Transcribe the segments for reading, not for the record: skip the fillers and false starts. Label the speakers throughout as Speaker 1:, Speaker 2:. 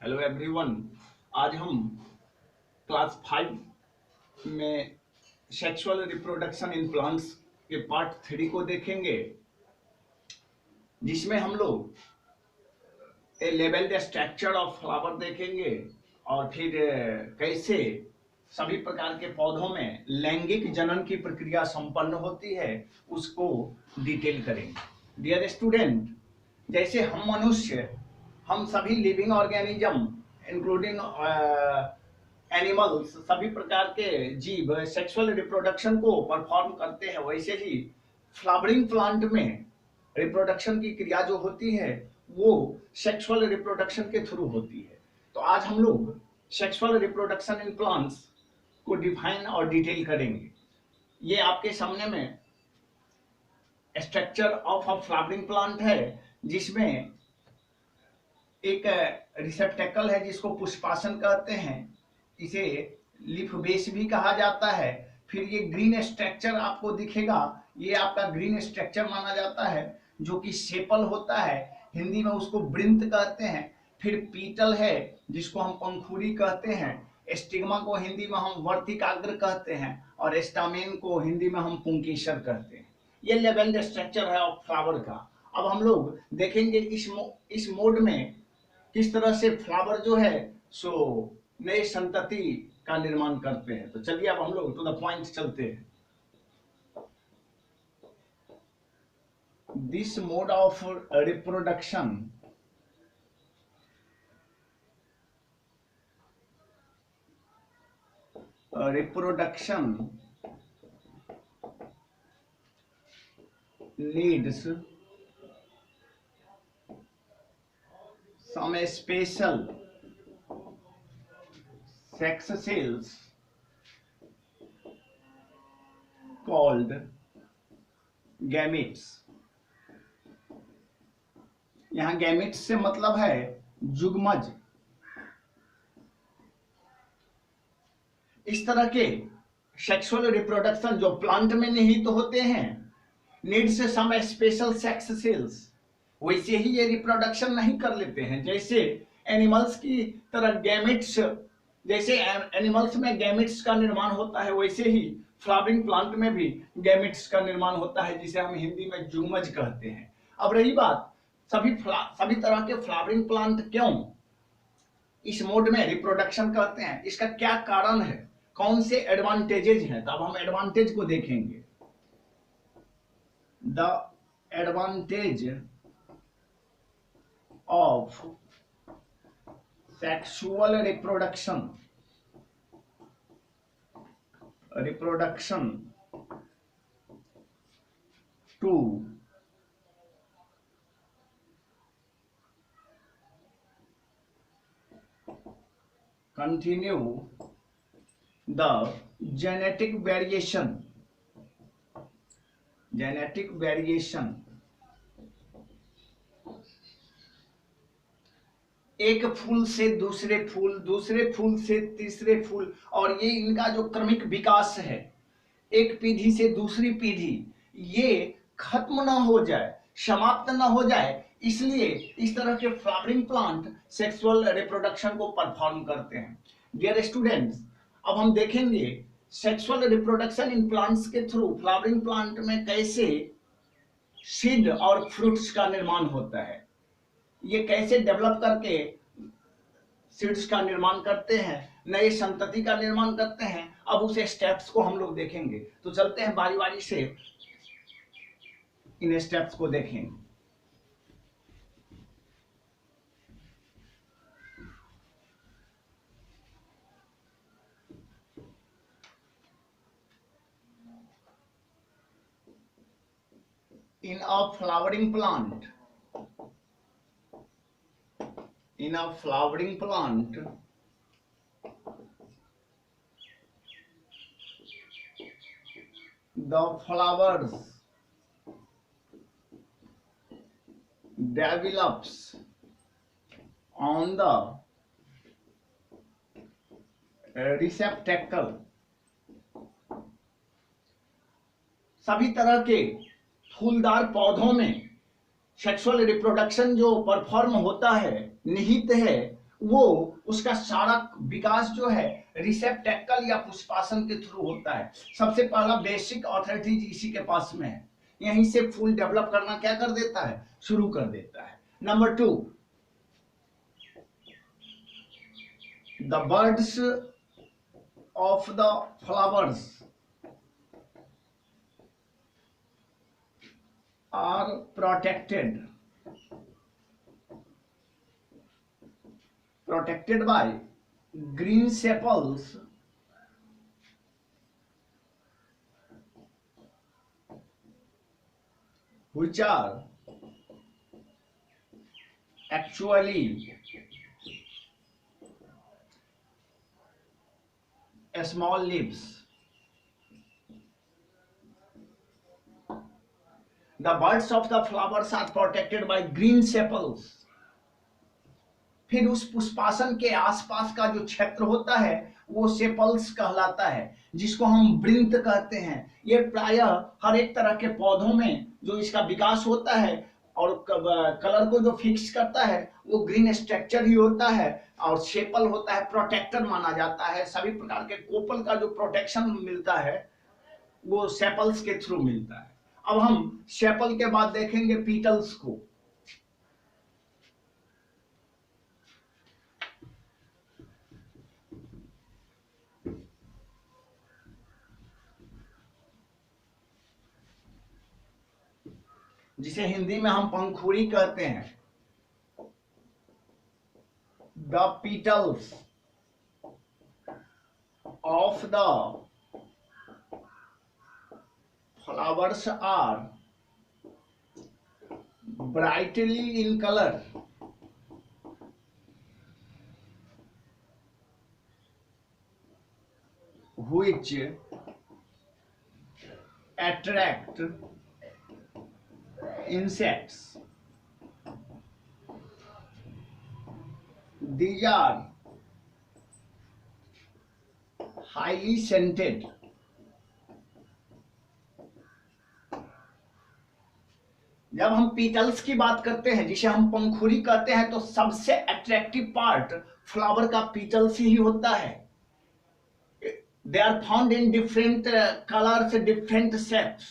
Speaker 1: Hello everyone. आज हम class 5 में सेक्सुअल रिप्रोडक्शन इन प्लांट्स के पार्ट 3 को देखेंगे, जिसमें हम लोग ए लेवल्ड स्ट्रक्चर ऑफ फ्लावर देखेंगे और फिर कैसे सभी प्रकार के पौधों में लैंगिक जनन की प्रक्रिया संपन्न होती है उसको डिटेल करेंगे। डियर स्टूडेंट, जैसे हम मनुष्य, हम सभी लिविंग ऑर्गेनिज्म इंक्लूडिंग एनिमल्स, सभी प्रकार के जीव सेक्सुअल रिप्रोडक्शन को परफॉर्म करते हैं, वैसे ही फ्लावरिंग प्लांट में रिप्रोडक्शन की क्रिया जो होती है वो सेक्सुअल रिप्रोडक्शन के थ्रू होती है। तो आज हम लोग सेक्सुअल रिप्रोडक्शन इन प्लांट्स को डिफाइन और डिटेल करेंगे। ये आपके सामने में structure of a flowering plant है, जिसमें एक रिसेप्टेकल है जिसको पुष्पासन कहते हैं, इसे लीफ बेस भी कहा जाता है। फिर ये ग्रीन स्ट्रक्चर आपको दिखेगा, ये आपका ग्रीन स्ट्रक्चर माना जाता है जो कि सेपल होता है, हिंदी में उसको वृंत कहते हैं। फिर पीटल है जिसको हम पंखुड़ी कहते हैं, स्टिग्मा को हिंदी में हम वर्तिकाग्र कहते हैं और स्टामेन को हिंदी में हम पुंकेसर कहते हैं। ये लेवल्ड स्ट्रक्चर है ऑफ फ्लावर का। अब हम लोग देखेंगे इस मोड में किस तरह से फ्लावर जो है सो नए संतति का निर्माण करते हैं। तो चलिए अब हम लोग टू द पॉइंट चलते हैं। This mode of reproduction needs some special sex cells called gametes। यहां गैमेट्स से मतलब है जुग्मज। इस तरह के सेक्सुअल रिप्रोडक्शन जो प्लांट में निहित तो होते हैं, needs some special sex cells, वैसे ही ये रिप्रोडक्शन नहीं कर लेते हैं। जैसे एनिमल्स की तरह गैमेट्स, जैसे एनिमल्स में गैमेट्स का निर्माण होता है, वैसे ही फ्लावरिंग प्लांट में भी गैमेट्स का निर्माण होता है, जिसे हम हिंदी में जुग्मज कहते हैं। अब रही बात सभी तरह के फ्लावरिंग प्लांट क्यों इस मोड में रिप्रोडक्शन करते हैं, इसका क्या कारण है, कौन से एडवांटेजेस हैं, तो अब हम एडवांटेज को देखेंगे। The advantage of sexual reproduction to continue the genetic variation एक फूल से दूसरे फूल, दूसरे फूल से तीसरे फूल, और ये इनका जो क्रमिक विकास है एक पीढ़ी से दूसरी पीढ़ी, ये खत्म ना हो जाए, समाप्त ना हो जाए, इसलिए इस तरह के फ्लावरिंग प्लांट सेक्सुअल रिप्रोडक्शन को परफॉर्म करते हैं। डियर स्टूडेंट्स, अब हम देखेंगे सेक्सुअल रिप्रोडक्शन इन प्लांट्स के थ्रू फ्लावरिंग प्लांट में कैसे सीड और फ्रूट्स का निर्माण होता है, ये कैसे डेवलप करके सीड्स का निर्माण करते हैं, नए संतति का निर्माण करते हैं। अब उस स्टेप्स को हम लोग देखेंगे। तो चलते हैं बारी बारी से इन स्टेप्स को देखेंगे। In a flowering plant, the flowers develops on the receptacle। सभी तरह के फूलदार पौधों में सेक्सुअल रिप्रोडक्शन जो परफॉर्म होता है, निहित है, वो उसका सारा विकास जो है रिसेप्टेकल या पुष्पासन के थ्रू होता है। सबसे पहला बेसिक ऑथोरिटीज इसी के पास में है, यहीं से फूल डेवलप करना क्या कर देता है, शुरू कर देता है। Number 2, the birds of the flowers are protected by green sepals which are actually small leaves. The birds of the flowers are protected by green sepals. फिर उस पुष्पासन के आसपास का जो क्षेत्र होता है वो सेपल्स कहलाता है, जिसको हम वृंत कहते हैं। ये प्रायः हर एक तरह के पौधों में जो इसका विकास होता है और कलर को जो फिक्स करता है वो ग्रीन स्ट्रक्चर ही होता है, और सेपल होता है प्रोटेक्टर माना जाता है। सभी प्रकार के कोपल का जो प्रोटेक्शन मिलता है वो सेपल्स के थ्रू मिलता है। अब हम सेपल के बाद देखेंगे पीटल्स को। जिसे हिंदी में हम पंखुड़ी कहते हैं। The petals of the flowers are brightly in color, which attract insects. These are highly scented. जब हम पीटल्स की बात करते हैं, जिसे हम पंखुड़ी कहते हैं, तो सबसे अट्रैक्टिव पार्ट फ्लावर का पीटल्स ही होता है। They are found in different colours, different shapes.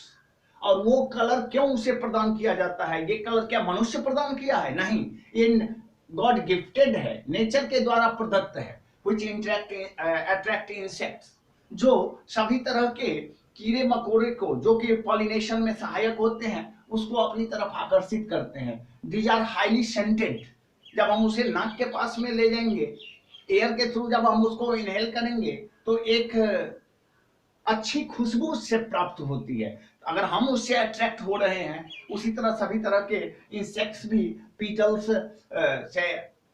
Speaker 1: और वो कलर क्यों उसे प्रदान किया जाता है? ये कलर क्या मनुष्य प्रदान किया है? नहीं, ये गॉड गिफ्टेड है, नेचर के द्वारा प्रदत्त है। व्हिच अट्रैक्ट इंसेक्ट्स, जो सभी तरह के कीड़े मकोड़े को, जो कि पॉलिनेशन में सहायक होते हैं, उसको अपनी तरफ आकर्षित करते हैं। These are highly scented. जब हम उसे नाक के पास में ले जाएंगे, एयर के थ्रू जब हम उसको इनहेल करेंगे, तो एक अच्छी खुशबू उससे प्राप्त होती है। अगर हम उससे अट्रैक्ट हो रहे हैं, उसी तरह सभी तरह के इंसेक्ट्स भी पीटल्स से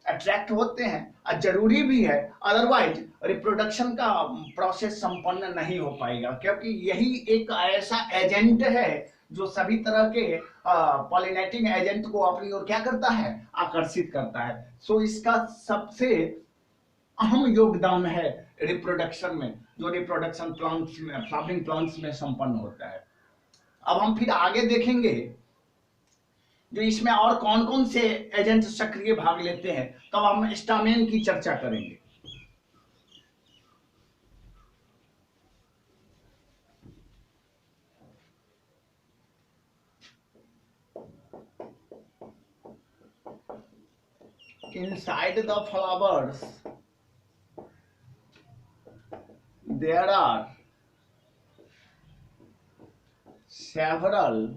Speaker 1: अट्रैक्ट होते हैं। जरूरी भी है, अदरवाइज रिप्रोडक्शन का प्रोसेस संपन्न नहीं हो पाएगा, क्योंकि यही एक ऐसा एजेंट है जो सभी तरह के पॉलिनेटिंग एजेंट को अपनी ओर क्या करता है, आकर्षित करता है। सो इसका सबसे अहम योगदान है रिप्रोडक्शन में, जो रिप्रोडक्शन प्लांट्स में, फ्लावरिंग प्लांट्स में संपन्न होता है। अब हम फिर आगे देखेंगे जो इसमें और कौन कौन से एजेंट सक्रिय भाग लेते हैं, तब हम स्टामेन की चर्चा करेंगे। Inside the flowers there are several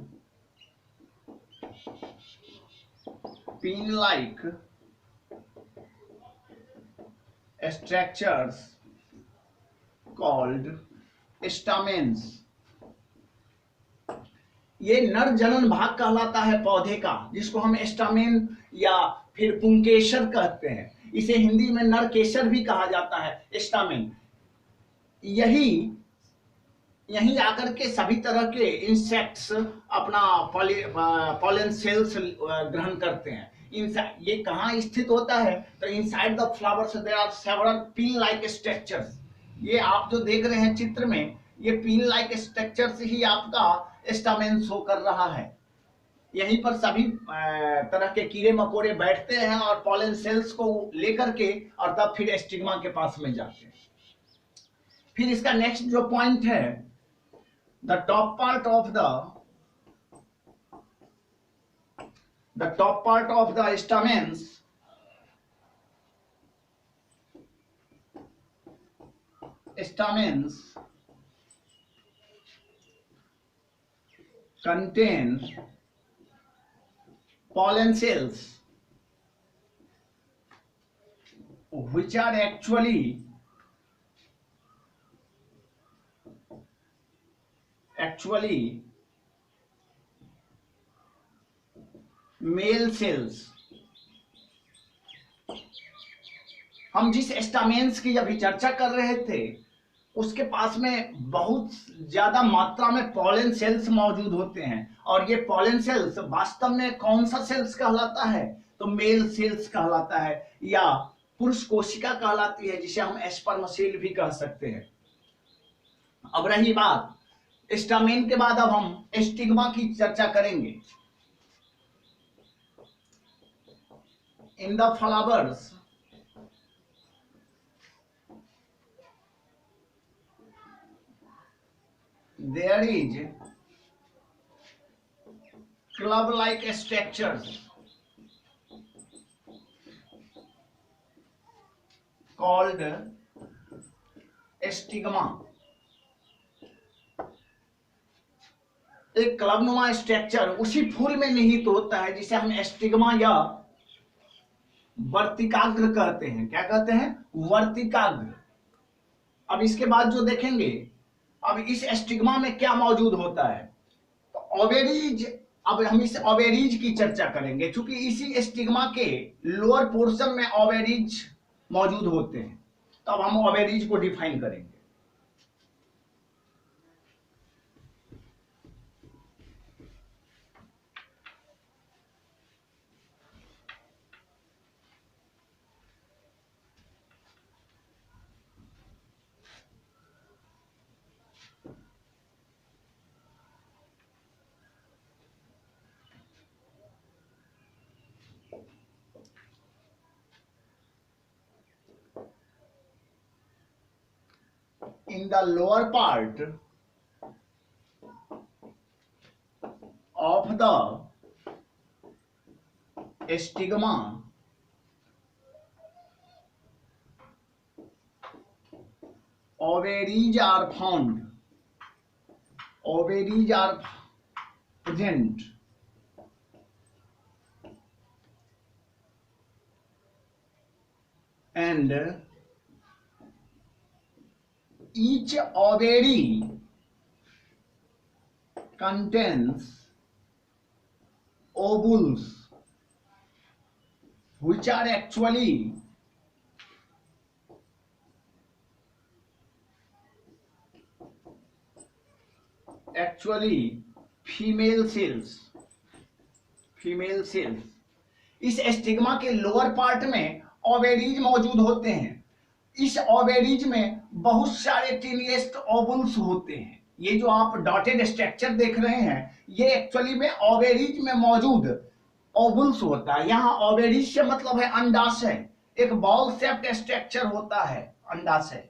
Speaker 1: pin-like structures called stamens. ये नर जनन भाग कहलाता है पौधे का, जिसको हम स्टामेन या फिर पुंकेसर कहते हैं। इसे हिंदी में नर केसर भी कहा जाता है, स्टामेन। यही आकर के सभी तरह के इंसेक्ट्स अपना पॉलन सेल्स ग्रहण करते हैं। ये कहाँ स्थित होता है? तो inside the flowers there are several pin like structures. ये आप जो देख रहे हैं चित्र में, ये पिन लाइक स्ट्रक्चर्स ही आपका स्टामेन शो कर रहा है। यहीं पर सभी तरह के कीड़े मकोड़े बैठते हैं और पॉलन सेल्स को लेकर के और तब फिर स्टिग्मा के पास में जाते हैं। फिर इसका नेक्स्ट जो पॉइंट है, the top part of the stamens contain pollen cells which are actually male cells। हम जिस स्टामेन्स की अभी चर्चा कर रहे थे उसके पास में बहुत ज्यादा मात्रा में पॉलन सेल्स मौजूद होते हैं, और ये पॉलन सेल्स वास्तव में कौन सा सेल्स कहलाता है, तो मेल सेल्स कहलाता है, या पुरुष कोशिका कहलाती है, जिसे हम स्पर्म सेल भी कह सकते हैं। अब रही बात स्टामेन के बाद अब हम स्टिग्मा की चर्चा करेंगे। In the flowers there is club-like structures called stigma। एक क्लबनुमा स्ट्रक्चर उसी फूल में निहित होता है जिसे हम स्टिग्मा या वर्तिकाग्र कहते हैं। क्या कहते हैं? वर्तिकाग्र। अब इसके बाद जो देखेंगे, अब इस स्टिग्मा में क्या मौजूद होता है, तो ओवेरीज। अब हम इस ओवेरीज की चर्चा करेंगे, क्योंकि इसी स्टिग्मा के लोअर पोर्शन में ओवेरीज मौजूद होते हैं। तो अब हम ओवेरीज को डिफाइन करेंगे। In the lower part of the stigma, ovaries are found. Ovaries are present. And each ovary contains ovules, which are actually female cells. इस स्टिग्मा के लोअर पार्ट में ओवेरीज मौजूद होते हैं। इस ओवेरीज में बहुत सारे टीनिएस्ट ओवुल्स होते हैं। ये जो आप डॉटेड स्ट्रक्चर देख रहे हैं, ये एक्चुअली में ओवेरीज में मौजूद ओवुल्स होता है। यहाँ ओवेरीज से मतलब है अंडाशय। एक बॉल शेप्ड स्ट्रक्चर होता है अंडाशय,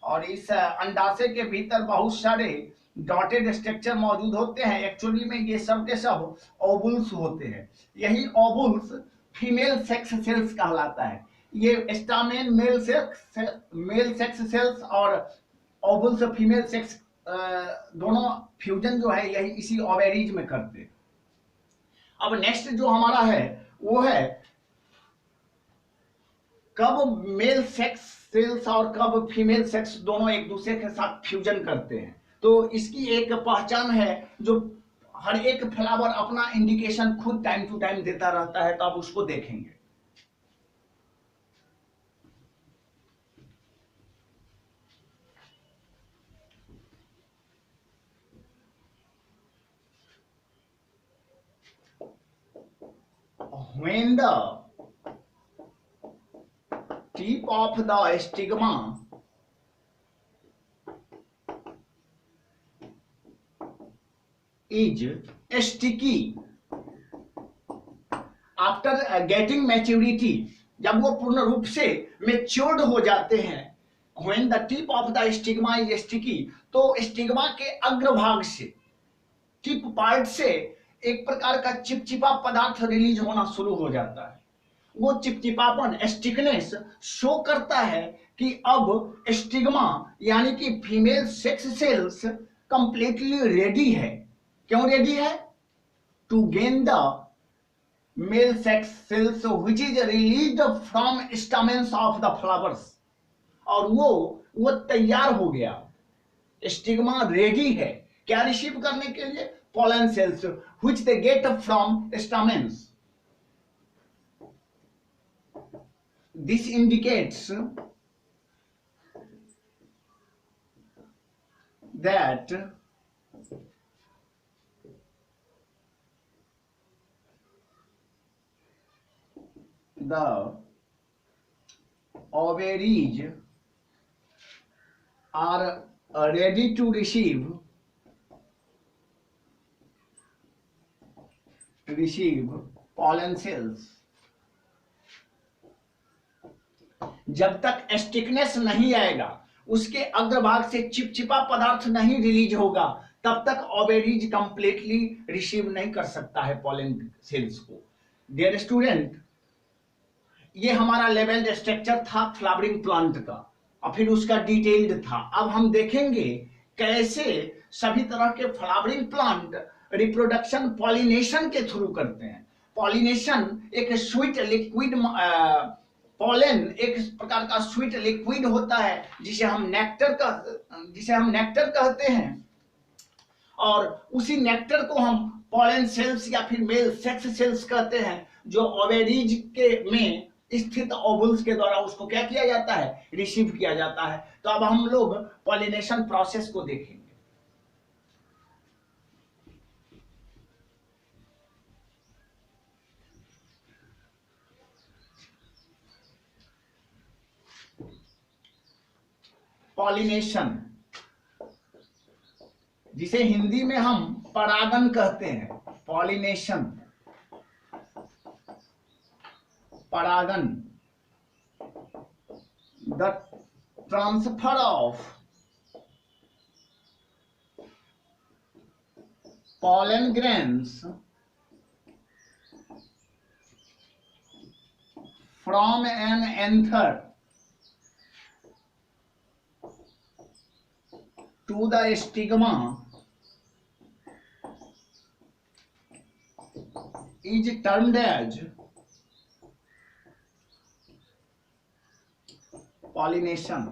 Speaker 1: और इस अंडाशय के भीतर बहुत सारे डॉटेड स्ट्रक्चर मौजूद होते हैं। एक्चुअली में ये सब के सब ओवुल्स होते हैं। यही ओवुल्स फीमेल सेक्स सेल्स कहलाता है। ये स्टामेन मेल सेक्स सेल्स और ओवुल्स फीमेल सेक्स दोनों फ्यूजन जो है यही इसी ओवेरीज में करते हैं। अब नेक्स्ट जो हमारा है वो है कब मेल सेक्स सेल्स और कब फीमेल सेक्स दोनों एक दूसरे के साथ फ्यूजन करते हैं। तो इसकी एक पहचान है जो हर एक फ्लावर अपना इंडिकेशन खुद टाइम टू टाइम देता रहता है, तो आप उसको देखेंगे। When the tip of the stigma is sticky, after getting maturity, जब वो पूर्ण रूप से मेच्योर्ड हो जाते हैं, when the tip of the stigma is sticky, तो स्टिग्मा के अग्रभाग से, टिप पार्ट से एक प्रकार का चिपचिपा पदार्थ रिलीज होना शुरू हो जाता है। वो चिपचिपापन, स्टिकनेस शो करता है कि अब स्टिग्मा यानी कि female sex cells completely ready है। क्यों रेडी है? To gain the male sex cells which is released from stamens of the flowers. और वो तैयार हो गया, स्टिग्मा रेडी है क्या रिसीव करने के लिए? pollen cells which they get from stamens. This indicates that the ovaries are ready to receive pollen cells. जब तक स्टिकनेस नहीं आएगा, उसके अग्रभाग से चिपचिपा पदार्थ नहीं रिलीज होगा, तब तक ओवेरीज कंप्लीटली रिसीव नहीं कर सकता है पॉलन सेल्स को। डियर स्टूडेंट, ये हमारा लेवल्ड स्ट्रक्चर था फ्लावरिंग प्लांट का, और फिर उसका डिटेल्ड था। अब हम देखेंगे कैसे सभी तरह के फ्लावरिंग प्लांट रिप्रोडक्शन पॉलिनेशन के थ्रू करते हैं। पॉलिनेशन एक स्वीट लिक्विड, पॉलन एक प्रकार का स्वीट लिक्विड होता है जिसे हम नेक्टर कहते हैं, और उसी नेक्टर को हम पॉलन सेल्स या फिर मेल सेक्स सेल्स कहते हैं, जो ओवेरीज के में स्थित ओवुल्स के द्वारा उसको क्या किया जाता है? रिसीव किया जाता है। तो अब हम लोग पॉलिनेशन प्रोसेस को देखेंगे। पॉलिनेशन, जिसे हिंदी में हम परागन कहते हैं, पॉलिनेशन, परागन, the transfer of pollen grains from an anther to the stigma is termed as pollination.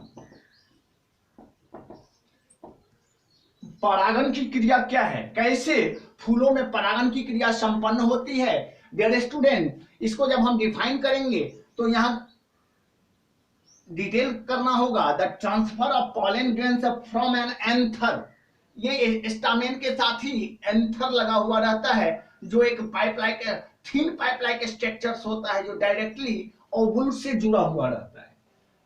Speaker 1: परागन की क्रिया क्या है? कैसे फूलों में परागन की क्रिया संपन्न होती है? डियर स्टूडेंट, इसको जब हम डिफाइन करेंगे तो यहां डिटेल करना होगा। The transfer of pollen grains from an anther, ये स्टामेन के साथ ही एंथर लगा हुआ रहता है, जो एक pipe like thin pipe like structures होता है, जो डायरेक्टली ओवुल से जुड़ा हुआ रहता है,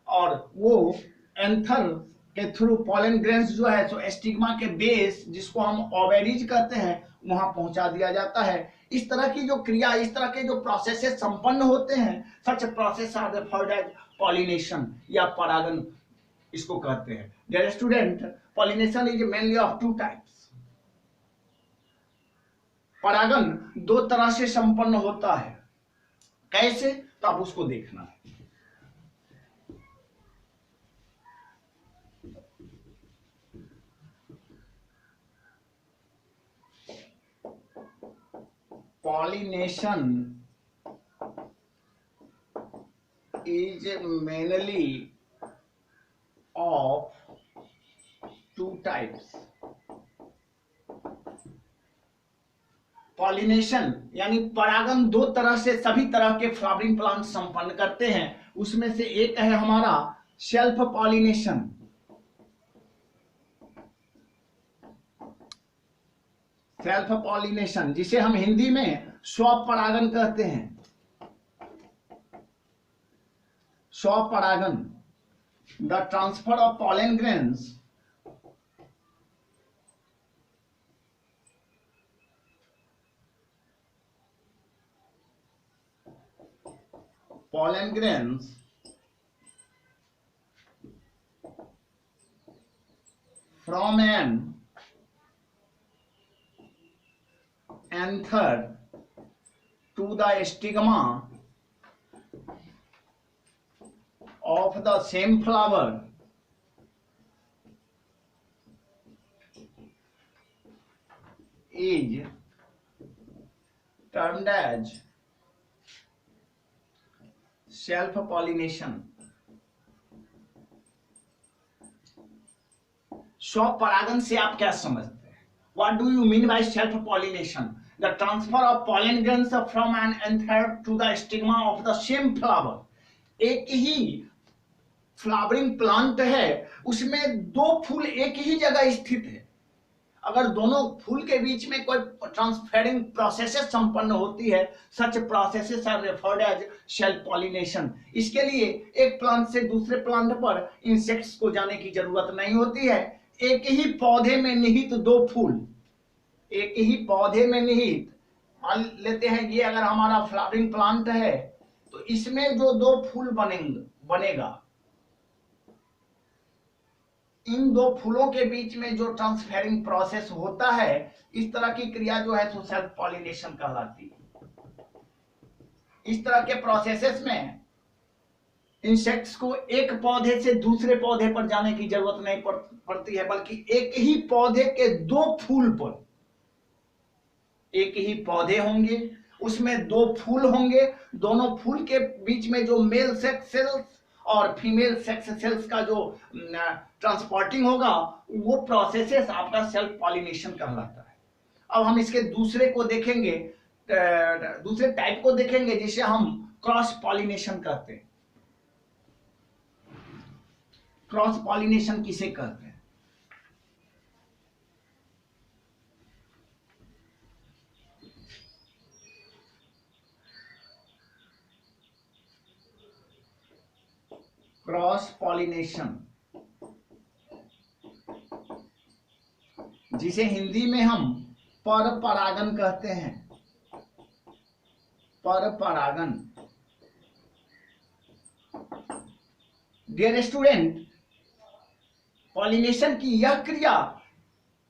Speaker 1: और वो एंथर के थ्रू पॉलन ग्रेन्स जो है सो स्टिग्मा के बेस, जिसको हम ओवेरीज कहते हैं, वहां पहुंचा दिया जाता है। इस तरह की जो क्रिया, इस तरह के जो प्रोसेसेस संपन्न होते हैं, such process are referred as pollination या परागन इसको कहते हैं। Dear student, pollination is mainly of two types. परागन दो तरह से संपन्न होता है। कैसे? तो आप उसको देखना है। Pollination is mainly of two types. Pollination यानी परागन दो तरह से सभी तरह के फ्लावरिंग प्लांट संपन्न करते हैं। उसमें से एक है हमारा सेल्फ पॉलिनेशन। सेल्फ पॉलिनेशन, जिसे हम हिंदी में स्वपरागन कहते हैं। स्वपरागन, the transfer of pollen grains pollen grains from an anther to the stigma of the same flower is termed as self pollination. स्वपरागन से आप क्या समझते हैं? What do you mean by self pollination? The transfer of pollen grains from an anther to the stigma of the same flower. एक ही flowering plant है, उसमें दो फूल एक ही जगह स्थित है। अगर दोनों फूल के बीच में कोई ट्रांसफेरिंग प्रोसेसेस संपन्न होती है, such processes are referred as self pollination. इसके लिए एक प्लांट से दूसरे प्लांट पर इंसेक्ट्स को जाने की जरूरत नहीं होती है। एक ही पौधे में निहित दो फूल, एक ही पौधे में निहित, मान लेते हैं ये अगर हमारा फ्लावरिंग प्लांट है तो इसमें जो दो फूल बनेगा, इन दो फूलों के बीच में जो ट्रांसफेरिंग प्रोसेस होता है, इस तरह की क्रिया जो है तो सेल्फ पॉलिनेशन कहलाती है। इस तरह के प्रोसेसेस में इंसेक्ट्स को एक पौधे से दूसरे पौधे पर जाने की जरूरत नहीं पड़ती है, बल्कि एक ही पौधे के दो फूल पर, एक ही पौधे होंगे, उसमें दो फूल होंगे, दोनों फूल के बीच में जो मेल सेक्स सेल्स और फीमेल सेक्स सेल्स का जो ट्रांसपोर्टिंग होगा, वो प्रोसेसेस आपका सेल्फ पॉलिनेशन कहलाता है। अब हम इसके दूसरे को देखेंगे, दूसरे टाइप को देखेंगे जिसे हम क्रॉस पॉलिनेशन कहते हैं। क्रॉस पॉलिनेशन किसे कहते हैं? क्रॉस पॉलिनेशन, जिसे हिंदी में हम पर परागन कहते हैं। पर परागन। डियर स्टूडेंट, पॉलिनेशन की यह क्रिया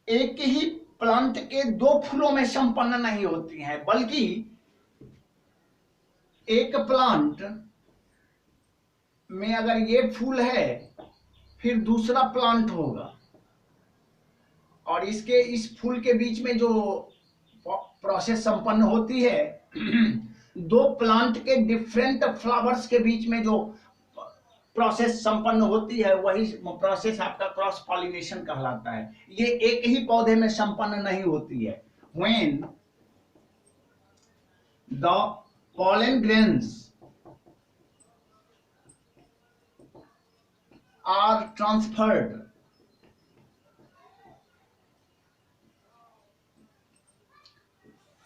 Speaker 1: एक ही प्लांट के दो फूलों में संपन्न नहीं होती है, बल्कि एक प्लांट में अगर ये फूल है, फिर दूसरा प्लांट होगा और इसके इस फूल के बीच में जो प्रोसेस संपन्न होती है, दो प्लांट के डिफरेंट फ्लावर्स के बीच में जो प्रोसेस संपन्न होती है, वही प्रोसेस आपका क्रॉस पॉलिनेशन कहलाता है। ये एक ही पौधे में संपन्न नहीं होती है। When the pollen grains are transferred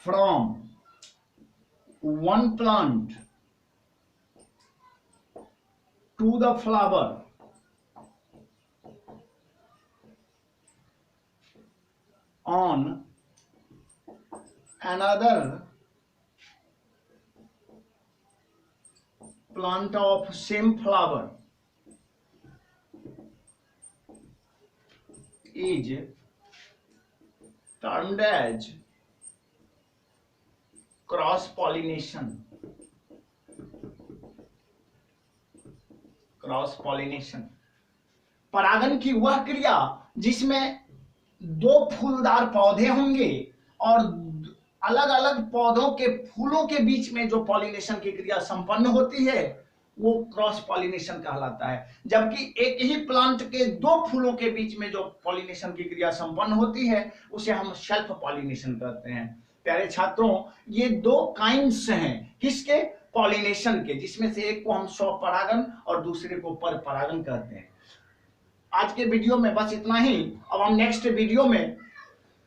Speaker 1: from one plant to the flower on another plant of same flower is termed as cross pollination. Cross pollination परागन की वह क्रिया जिसमें दो फूलदार पौधे होंगे और अलग अलग पौधों के फूलों के बीच में जो पॉलिनेशन की क्रिया संपन्न होती है, वो क्रॉस पॉलिनेशन कहलाता है। जबकि एक ही प्लांट के दो फूलों के बीच में जो पॉलिनेशन की क्रिया संपन्न होती है, उसे हम सेल्फ पॉलिनेशन कहते हैं। प्यारे छात्रों, ये दो काइंड्स हैं किसके? पॉलिनेशन के, जिसमें से एक को हम स्वपरागन और दूसरे को पर परागन कहते हैं। आज के वीडियो में बस इतना ही। अब हम नेक्स्ट वीडियो में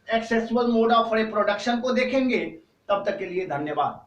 Speaker 1: एक्सेक्सुअल मोड ऑफ रिप्रोडक्शन को देखेंगे। तब तक के लिए धन्यवाद।